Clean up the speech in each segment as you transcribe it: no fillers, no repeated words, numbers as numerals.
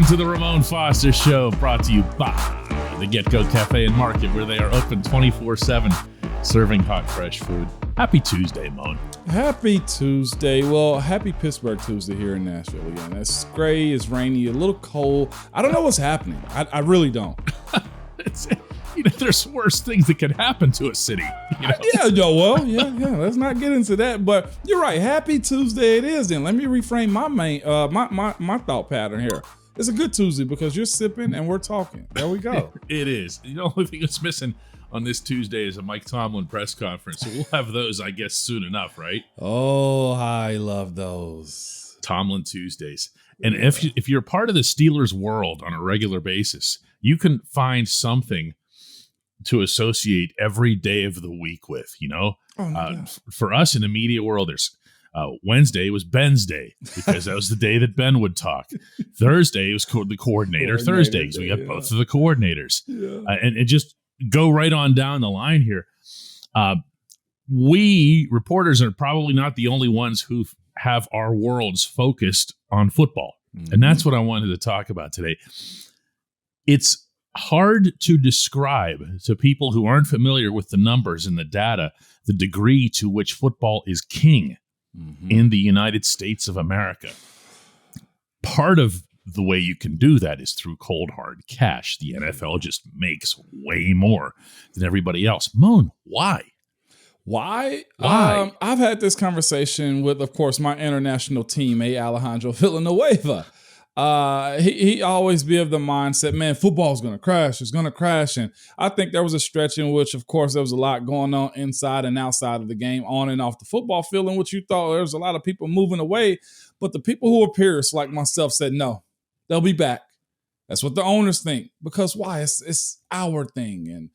Welcome to the Ramon Foster Show, brought to you by the Get-Go Cafe and Market, where they are open 24/7, serving hot, fresh food. Happy Tuesday, Moan. Happy Tuesday. Well, happy Pittsburgh Tuesday here in Nashville again. It's gray, it's rainy, a little cold. I don't know what's happening. I really don't. There's worse things that could happen to a city. Yeah. Let's not get into that. But you're right. Happy Tuesday it is. Then let me reframe my thought pattern here. It's a good Tuesday because you're sipping and we're talking. There we go. It is. The only thing that's missing on this Tuesday is a Mike Tomlin press conference. So we'll have those, I guess, soon enough, right? Oh, I love those. Tomlin Tuesdays. And if you're part of the Steelers world on a regular basis, you can find something to associate every day of the week with, For us in the media world, there's Wednesday was Ben's day because that was the day that Ben would talk. Thursday was the coordinator Thursday because we got both of the coordinators. And just go right on down the line here. We reporters are probably not the only ones who have our worlds focused on football. Mm-hmm. And that's what I wanted to talk about today. It's hard to describe to people who aren't familiar with the numbers and the data, the degree to which football is king in the United States of America. Part of the way you can do that is through cold, hard cash. The NFL just makes way more than everybody else. Moan, why? Why? I've had this conversation with, of course, my international teammate, Alejandro Villanueva. He always be of the mindset, man, football's going to crash. It's going to crash. And I think there was a stretch in which, of course, there was a lot going on inside and outside of the game, on and off the football field, in which you thought there was a lot of people moving away. But the people who were peers like myself said, no, they'll be back. That's what the owners think. Because why? It's our thing. And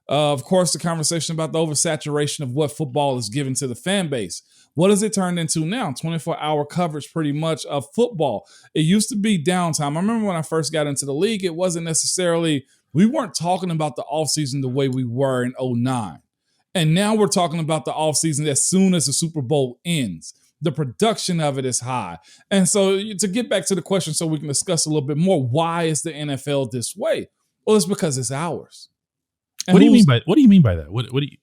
of course, the conversation about the oversaturation of what football is given to the fan base. What has it turned into now? 24-hour coverage pretty much of football. It used to be downtime. I remember when I first got into the league, it wasn't necessarily, we weren't talking about the offseason the way we were in 2009. And now we're talking about the offseason as soon as the Super Bowl ends. The production of it is high. And so to get back to the question so we can discuss a little bit more, why is the NFL this way? Well, it's because it's ours. And what do you mean by that? What do you?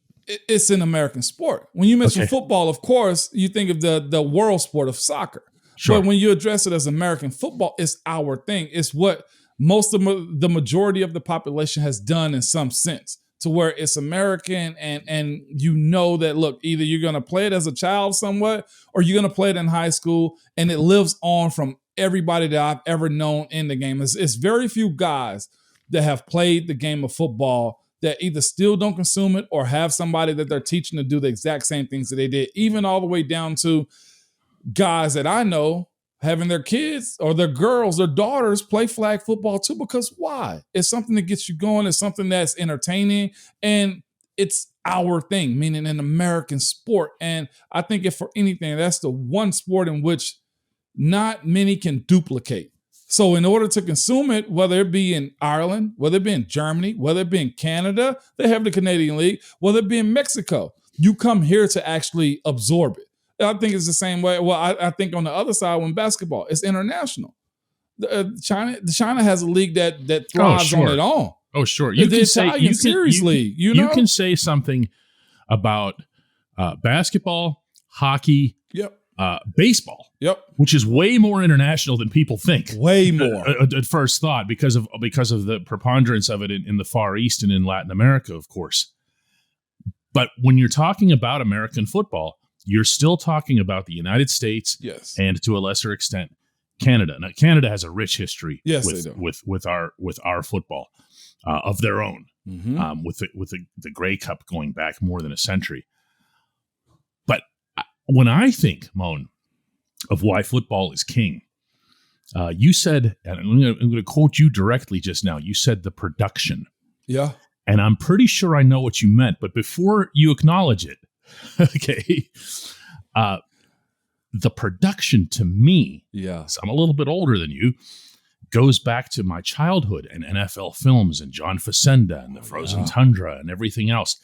It's an American sport. When you mention football, of course, you think of the world sport of soccer. Sure. But when you address it as American football, it's our thing. It's what most of the majority of the population has done in some sense, to where it's American and you know that, look, either you're going to play it as a child somewhat or you're going to play it in high school, and it lives on from everybody that I've ever known in the game. It's very few guys that have played the game of football that either still don't consume it or have somebody that they're teaching to do the exact same things that they did, even all the way down to guys that I know having their kids or their girls, their daughters play flag football too. Because why? It's something that gets you going. It's something that's entertaining, and it's our thing, meaning an American sport. And I think if for anything, that's the one sport in which not many can duplicate. So in order to consume it, whether it be in Ireland, whether it be in Germany, whether it be in Canada, they have the Canadian League, whether it be in Mexico, you come here to actually absorb it. I think it's the same way. Well, I think on the other side, when basketball, it's international. China has a league that thrives on it all. Oh, sure. You can say something about basketball, hockey, baseball, which is way more international than people think. Way more at first thought, because of the preponderance of it in the Far East and in Latin America, of course. But when you're talking about American football, you're still talking about the United States, and to a lesser extent, Canada. Now, Canada has a rich history with our football of their own, with the Grey Cup going back more than a century. But when I think, Moan, of why football is king, you said, and I'm going to quote you directly just now, you said the production. Yeah. And I'm pretty sure I know what you meant, but before you acknowledge it, the production to me, so I'm a little bit older than you, goes back to my childhood and NFL films and John Facenda and the Frozen Tundra and everything else.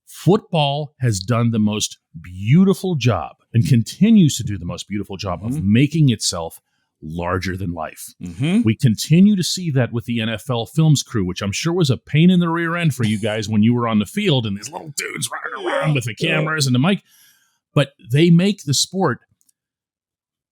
Football has done the most beautiful job and continues to do the most beautiful job of making itself larger than life. Mm-hmm. We continue to see that with the NFL films crew, which I'm sure was a pain in the rear end for you guys when you were on the field and these little dudes running around with the cameras and the mic. But they make the sport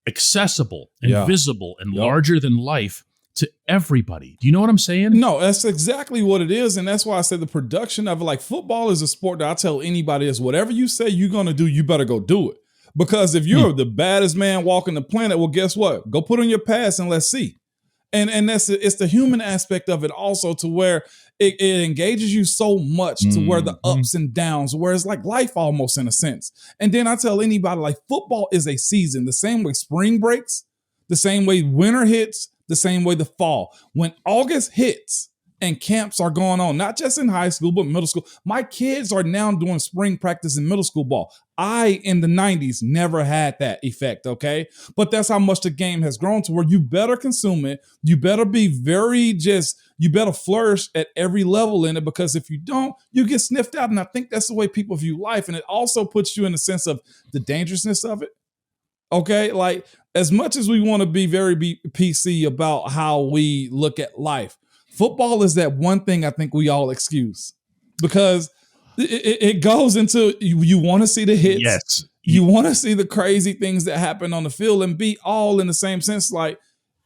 accessible and visible and larger than life to everybody. Do you know what I'm saying? No, that's exactly what it is. And that's why I said the production of it, like football is a sport that I tell anybody is whatever you say you're going to do, you better go do it. Because if you're the baddest man walking the planet, well, guess what? Go put on your pass and let's see. And it's the human aspect of it also, to where it engages you so much to where the ups and downs, where it's like life almost in a sense. And then I tell anybody, like, football is a season, the same way spring breaks, the same way winter hits, the same way the fall. When August hits and camps are going on, not just in high school, but middle school. My kids are now doing spring practice in middle school ball. I, in the 90s, never had that effect, okay? But that's how much the game has grown to where you better consume it. You better be you better flourish at every level in it, because if you don't, you get sniffed out. And I think that's the way people view life. And it also puts you in the sense of the dangerousness of it, okay? Like, as much as we want to be very PC about how we look at life, football is that one thing I think we all excuse, because it goes into you want to see the hits. Yes. You want to see the crazy things that happen on the field and be all in the same sense. Like,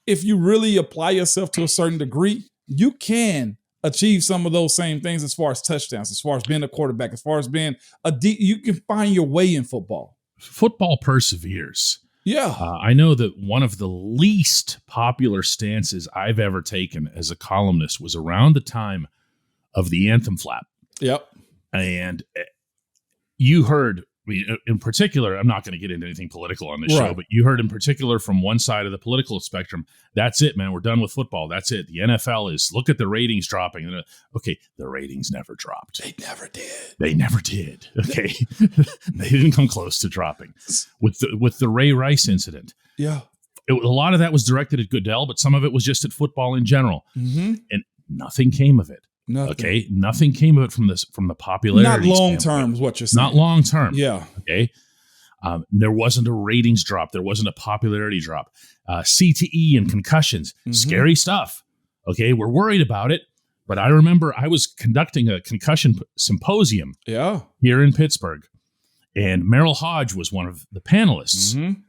if you really apply yourself to a certain degree, you can achieve some of those same things as far as touchdowns, as far as being a quarterback, as far as being you can find your way in football. Football perseveres. Yeah. I know that one of the least popular stances I've ever taken as a columnist was around the time of the anthem flap. Yep. And you heard, in particular, I'm not going to get into anything political on this show, but you heard in particular from one side of the political spectrum, that's it, man, we're done with football. That's it. The NFL is, look at the ratings dropping. Okay, the ratings never dropped. They never did. They never did. Okay. They didn't come close to dropping. With the Ray Rice incident. Yeah. A lot of that was directed at Goodell, but some of it was just at football in general. Mm-hmm. And nothing came of it. Nothing. Okay. Nothing came of it from the popularity. Not long term is what you're saying. Not long term. Yeah. Okay. There wasn't a ratings drop. There wasn't a popularity drop. CTE and concussions, scary stuff. Okay. We're worried about it. But I remember I was conducting a concussion symposium here in Pittsburgh, and Merrill Hodge was one of the panelists. Mm-hmm.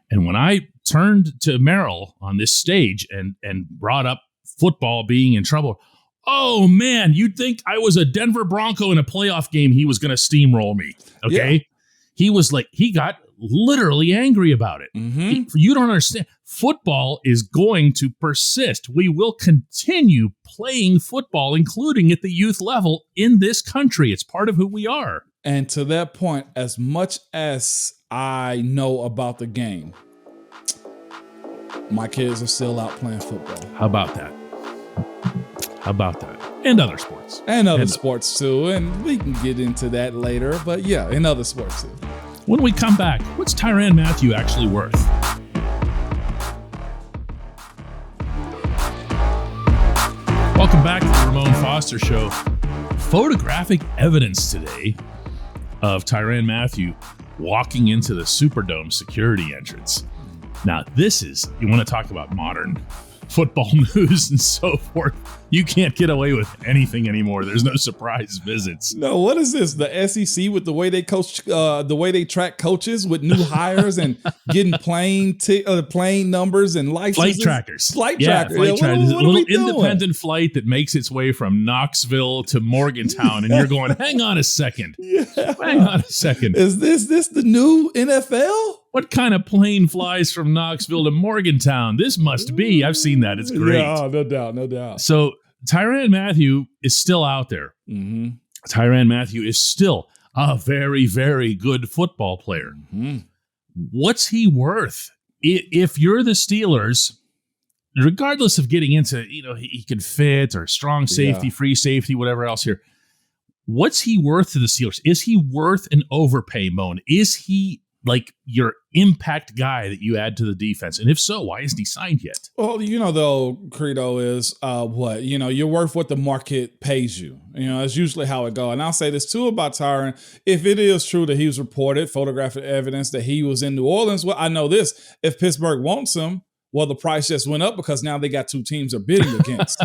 And when I turned to Merrill on this stage and brought up football being in trouble, oh, man, you'd think I was a Denver Bronco in a playoff game. He was going to steamroll me. Okay. Yeah. He was like, he got literally angry about it. Mm-hmm. You don't understand. Football is going to persist. We will continue playing football, including at the youth level in this country. It's part of who we are. And to that point, as much as I know about the game, my kids are still out playing football. How about that? And other sports. And other sports too. And we can get into that later. But yeah, in other sports too. When we come back, what's Tyrann Mathieu actually worth? Welcome back to the Ramon Foster Show. Photographic evidence today of Tyrann Mathieu walking into the Superdome security entrance. Now, this is, you want to talk about modern football news and so forth. You can't get away with anything anymore. There's no surprise visits. No, what is this? The SEC with the way they coach, the way they track coaches with new hires and getting plane numbers and licenses. Flight trackers. Flight trackers. A little independent flight that makes its way from Knoxville to Morgantown, and you're going, hang on a second. Hang on a second. Is this the new NFL? What kind of plane flies from Knoxville to Morgantown? This must be. I've seen that. It's great. Yeah, no doubt. So Tyrann Mathieu is still out there. Mm-hmm. Tyrann Mathieu is still a very, very good football player. Mm-hmm. What's he worth? If you're the Steelers, regardless of getting into, he can fit or strong safety, free safety, whatever else here. What's he worth to the Steelers? Is he worth an overpay, Moan? Is he like your impact guy that you add to the defense? And if so, why isn't he signed yet? Well, the old credo is you're worth what the market pays you. It's usually how it goes. And I'll say this too about Tyrann. If it is true that he was reported, photographic evidence that he was in New Orleans, well, I know this. If Pittsburgh wants him, Well, the price just went up because now they got two teams they're bidding against.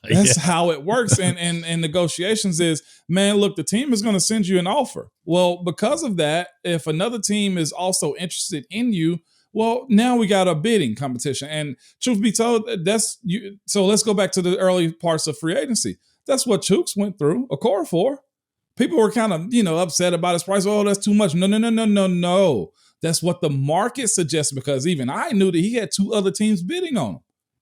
That's how it works. And negotiations is, man, look, the team is going to send you an offer. Well, because of that, if another team is also interested in you, well, now we got a bidding competition. And truth be told, so let's go back to the early parts of free agency. That's what Chooks went through, Okorafor. People were kind of, upset about his price. Oh, that's too much. No. That's what the market suggested, because even I knew that he had two other teams bidding on him.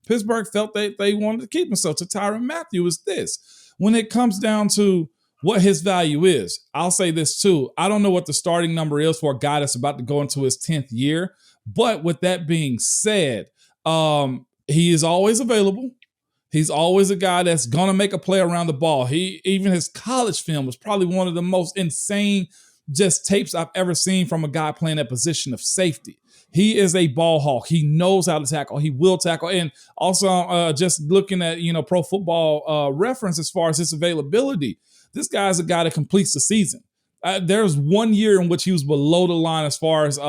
Pittsburgh felt they wanted to keep him. So to Tyrann Mathieu is this. When it comes down to what his value is, I'll say this too. I don't know what the starting number is for a guy that's about to go into his 10th year. But with that being said, he is always available. He's always a guy that's going to make a play around the ball. Even his college film was probably one of the most insane just tapes I've ever seen from a guy playing that position of safety. He is a ball hawk. He knows how to tackle. He will tackle. And also just looking at, Pro Football Reference as far as his availability, this guy is a guy that completes the season. There's 1 year in which he was below the line as far as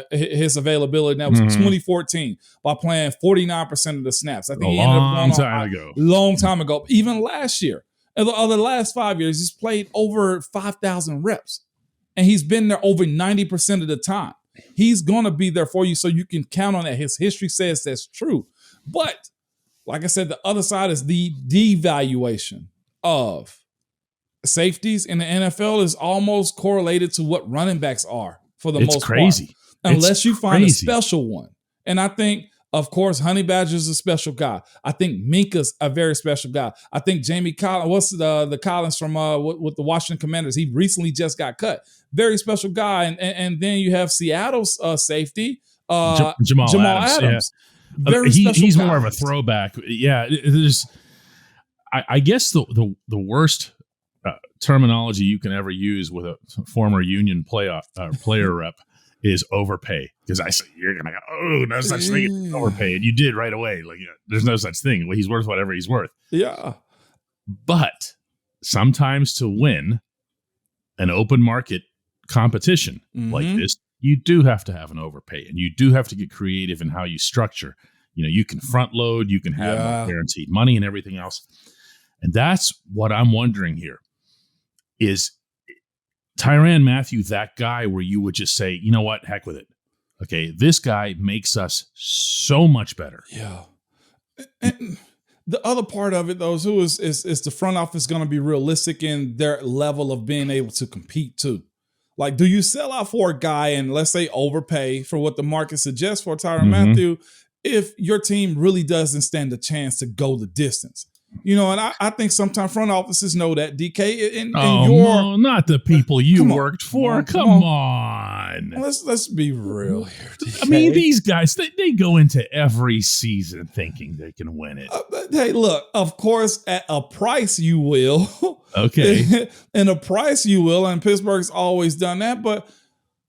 his availability. And that was 2014 by playing 49% of the snaps. I think he ended up long time ago. Even last year, the last 5 years, he's played over 5,000 reps. And he's been there over 90% of the time. He's going to be there for you, so you can count on that. His history says that's true. But like I said, the other side is the devaluation of safeties in the NFL is almost correlated to what running backs are for the most part. Unless you find a special one. And I think, of course, Honey Badger's a special guy. I think Minka's a very special guy. I think Jamie Collins, what's the Collins from with the Washington Commanders? He recently just got cut. Very special guy. And then you have Seattle's safety, Jamal Adams. Yeah. Very special he's guy. More of a throwback. Yeah, I guess the worst terminology you can ever use with a former union player rep is overpay, because I say you're gonna go, oh, no such thing as overpay, and you did right away. Like, there's no such thing. Well, he's worth whatever he's worth. Yeah, but sometimes to win an open market competition like this, you do have to have an overpay, and you do have to get creative in how you structure. You can front load, you can have more guaranteed money and everything else, and that's what I'm wondering here. Is Tyrann Mathieu that guy where you would just say, you know what, heck with it. Okay, this guy makes us so much better. Yeah. And the other part of it, though, is the front office going to be realistic in their level of being able to compete too? Like, do you sell out for a guy and, let's say, overpay for what the market suggests for Tyrann Mathieu if your team really doesn't stand a chance to go the distance? And I think sometimes front offices know that, DK. Not the people you worked for. Come on. Let's be real here, DK. I mean, these guys, they go into every season thinking they can win it. Hey, look, of course, at a price you will. Okay. And a price you will, and Pittsburgh's always done that, but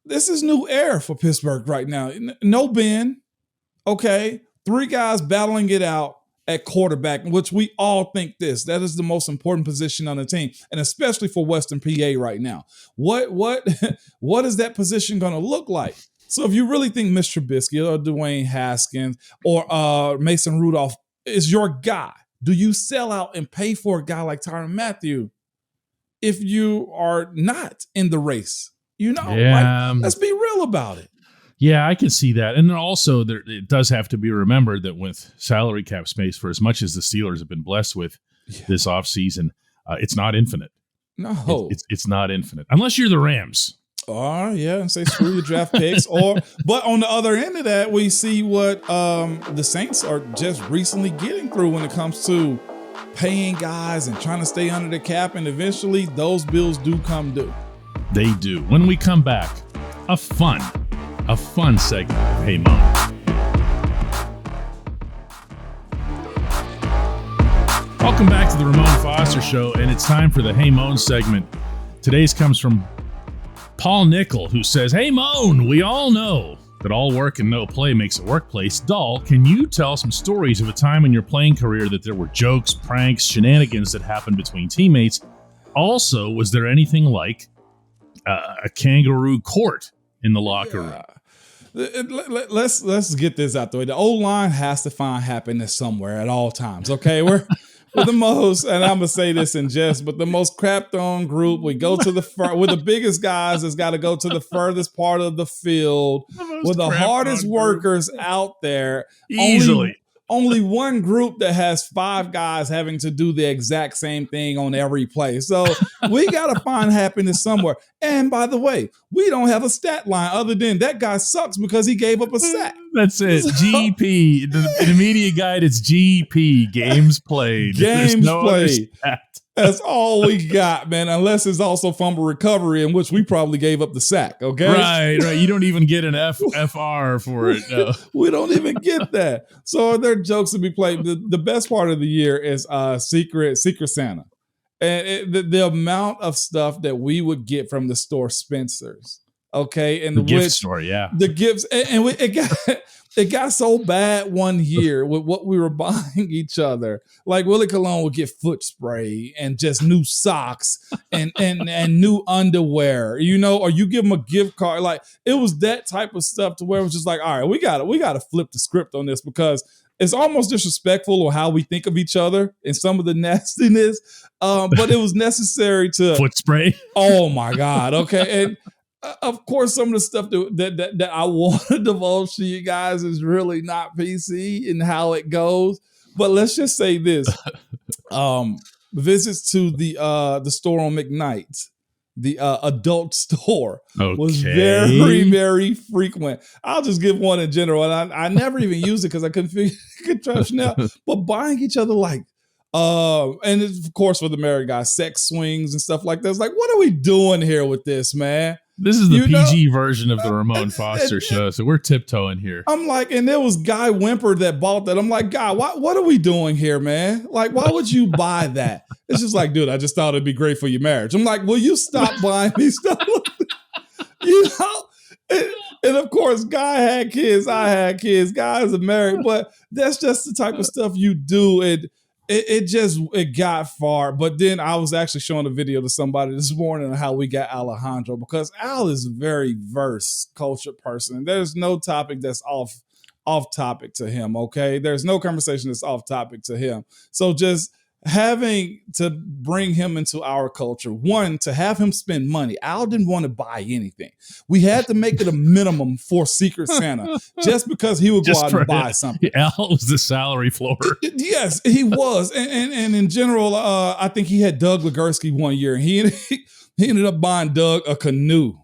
this is new air for Pittsburgh right now. No Ben, okay? 3 guys battling it out at quarterback, which we all think that is the most important position on the team, and especially for Western PA right now. What is that position going to look like? So if you really think Mr. Trubisky or Dwayne Haskins or Mason Rudolph is your guy, do you sell out and pay for a guy like Tyrann Mathieu if you are not in the race? Let's be real about it. Yeah, I can see that. And also, it does have to be remembered that with salary cap space, for as much as the Steelers have been blessed with this offseason, it's not infinite. No. It's not infinite. Unless you're the Rams. And say screw your draft picks. But on the other end of that, we see what the Saints are just recently getting through when it comes to paying guys and trying to stay under the cap. And eventually, those bills do come due. They do. When we come back, a fun segment of Hey Mon. Welcome back to the Ramon Foster Show, and it's time for the Hey Mon segment. Today's comes from Paul Nickel, who says, "Hey Moan, we all know that all work and no play makes a workplace dull. Can you tell some stories of a time in your playing career that there were jokes, pranks, shenanigans that happened between teammates? Also, was there anything like a kangaroo court in the locker room?" let's get this out the way. The O-line has to find happiness somewhere at all times. Okay, we're the most, and I'm gonna say this in jest, but the most crapped on group. We go to we're the biggest guys that's got to go to the furthest part of the field. We're the hardest workers out there. Easily. Only one group that has 5 guys having to do the exact same thing on every play. So we got to find happiness somewhere. And by the way, we don't have a stat line other than that guy sucks because he gave up a sack. That's it. GP. In the media guide, it's GP. Games played. Games played. Stat. That's all we got, man, unless it's also fumble recovery, in which we probably gave up the sack, okay? Right. You don't even get an FR for it. No. We don't even get that. So there are jokes to be played. The best part of the year is Secret Santa. And the amount of stuff that we would get from the store Spencer's, okay? And the gift store, yeah. The gifts, and it got so bad one year with what we were buying each other. Like Willie Colon would get foot spray and just new socks and new underwear, or you give him a gift card. Like it was that type of stuff to where it was just like, all right, we gotta flip the script on this because it's almost disrespectful of how we think of each other and some of the nastiness. But it was necessary to foot spray. Oh my God. Okay. And of course, some of the stuff that I want to divulge to you guys is really not PC in how it goes. But let's just say this: visits to the store on McKnight, the adult store, was very, very frequent. I'll just give one in general, and I never even used it because I couldn't figure could trust now. But buying each other and it's, of course, for the married guys, sex swings and stuff like that. It's like, what are we doing here with this, man? This is the PG version of the Ramon Foster show, so we're tiptoeing here. I'm like, and there was Guy Wimper that bought that. I'm like, Guy, what are we doing here, man? Like, why would you buy that? It's just like, dude, I just thought it'd be great for your marriage. I'm like, will you stop buying me stuff? And of course, Guy had kids, I had kids, guys are married, but that's just the type of stuff you do. It got far, but then I was actually showing a video to somebody this morning on how we got Alejandro, because Al is a very versed, cultured person. There's no topic that's off topic to him, okay? There's no conversation that's off topic to him. So just having to bring him into our culture, one, to have him spend money. Al didn't want to buy anything. We had to make it a minimum for Secret Santa just because he would go out and buy something. Al was the salary floor. Yes, he was. And in general, I think he had Doug Legursky one year, and he ended up buying Doug a canoe.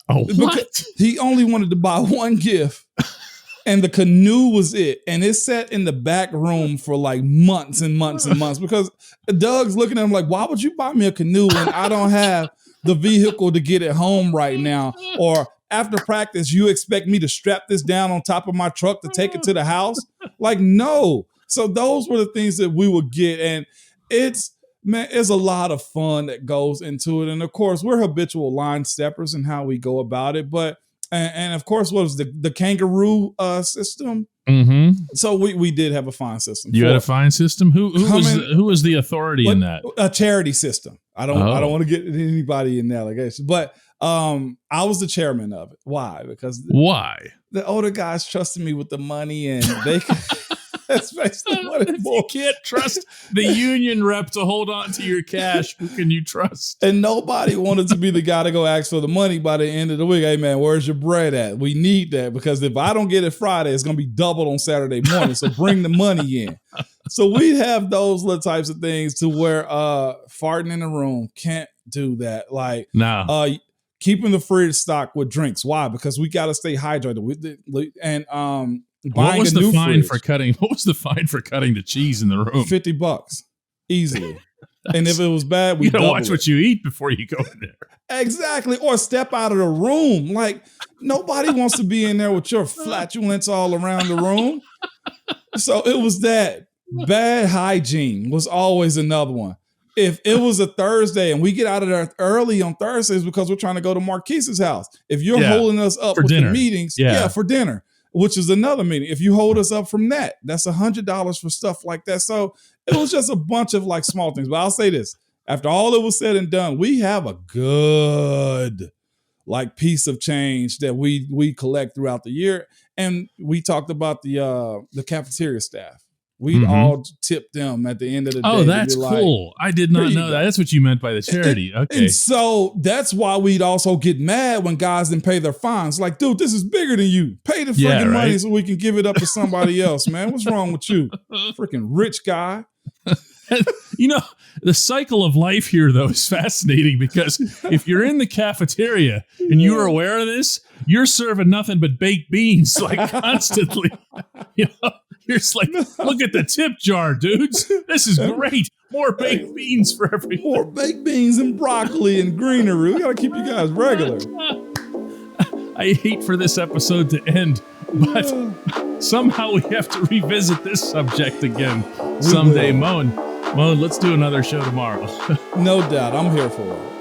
Oh, what? He only wanted to buy one gift. And the canoe was it. And it sat in the back room for like months and months and months because Doug's looking at him like, why would you buy me a canoe when I don't have the vehicle to get it home right now? Or after practice, you expect me to strap this down on top of my truck to take it to the house? Like, no. So those were the things that we would get. And it's a lot of fun that goes into it. And of course, we're habitual line steppers in how we go about it. But And of course, what was the kangaroo system? Mm-hmm. So we did have a fine system. You had a fine system. Who was the authority in that? A charity system. I don't want to get anybody in the allegation, but I was the chairman of it. Why? Because the older guys trusted me with the money, and they. That's basically what it was. You can't trust the union rep to hold on to your cash. Who can you trust? And nobody wanted to be the guy to go ask for the money by the end of the week. Hey, man, where's your bread at? We need that because if I don't get it Friday, it's going to be doubled on Saturday morning. So bring the money in. So we have those little types of things to where farting in the room can't do that. Like, no. Keeping the fridge stocked with drinks. Why? Because we got to stay hydrated. What was the fine for cutting? What was the fine for cutting the cheese in the room? $50 easily. And if it was bad, we you gotta watch what you eat before you go in there. Exactly, or step out of the room. Like nobody wants to be in there with your flatulence all around the room. So it was that. Bad hygiene was always another one. If it was a Thursday and we get out of there early on Thursdays because we're trying to go to Marquise's house, if you're holding us up for with dinner. The meetings, for dinner. Which is another meeting. If you hold us up from that's $100 for stuff like that. So it was just a bunch of like small things. But I'll say this, after all it was said and done, we have a good like piece of change that we collect throughout the year. And we talked about the cafeteria staff. We'd all tip them at the end of the day. Oh, that's cool. I did not know that. That's what you meant by the charity. Okay. And so that's why we'd also get mad when guys didn't pay their fines. Like, dude, this is bigger than you. Pay the freaking money so we can give it up to somebody else, man. What's wrong with you? Freaking rich guy. You know, the cycle of life here, though, is fascinating because if you're in the cafeteria and you are aware of this, you're serving nothing but baked beans like constantly. You know, you're just like, look at the tip jar, dudes. This is great. More baked beans for everyone. More baked beans and broccoli and greenery. We got to keep you guys regular. I hate for this episode to end, but somehow we have to revisit this subject again someday, Moan. Moan, let's do another show tomorrow. No doubt. I'm here for it.